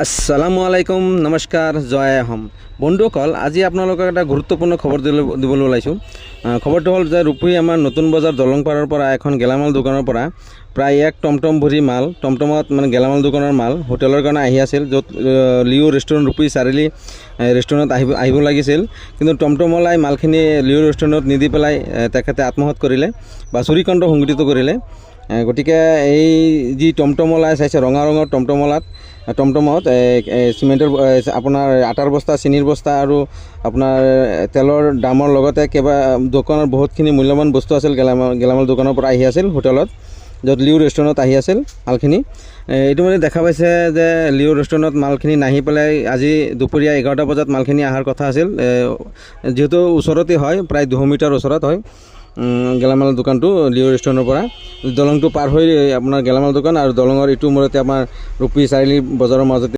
আসসালামু আলাইকুম নমস্কাৰ জয় আহোম বন্ধুসকল আজি আপোনালোকক এটা গুৰুত্বপূৰ্ণ খবৰ দিবলৈ ওলাইছোঁ। খবৰটো হ'ল যে ৰূপহী আমাৰ নতুন বজাৰ দলংপাৰৰ পৰা এখন গেলামাল দোকানৰ পৰা প্ৰায় এক টমটম ভৰি মাল টমটমত মানে গেলামাল দোকানৰ মাল হোটেলৰ কাৰণে আহি আছিল, য'ত লিঅ' ৰেষ্টুৰেণ্ট ৰূপহী চাৰিআলি ৰেষ্টুৰেণ্টত আহিব লাগিছিল, কিন্তু টমটমলাই মালখিনি লিঅ' ৰেষ্টুৰেণ্টত নিদি পেলাই তেখেতে আত্মহত্যা কৰিলে বা চুৰিকাণ্ড সংঘটিত কৰিলে। গতিকে এই যি টমটমলাই চাইছে ৰঙা ৰঙৰ টমটমত চিমেণ্টৰ আপোনাৰ আটাৰ বস্তা, চেনিৰ বস্তা আৰু আপোনাৰ তেলৰ দামৰ লগতে দোকানৰ বহুতখিনি মূল্যৱান বস্তু আছিল। গেলামাল দোকানৰ পৰা আহি আছিল হোটেলত, য'ত লিঅ' ৰেষ্টুৰেণ্টত আহি আছিল মালখিনি। এইটো মানে দেখা পাইছে যে লিঅ' ৰেষ্টুৰেণ্টত মালখিনি নাহি পেলাই আজি দুপৰীয়া 11টা বজাত মালখিনি অহাৰ কথা আছিল, যিহেতু ওচৰতে হয়, প্ৰায় 200 মিটাৰ ওচৰত হয় গেলামাল দোকানটো লিঅ' ৰেষ্টুৰেণ্টৰ পৰা। দলংটো পাৰ হৈ আপোনাৰ গেলামাল দোকান আৰু দলঙৰ ইটো মূৰতে আমাৰ ৰূপহী চাৰিআলি বজাৰৰ মাজতে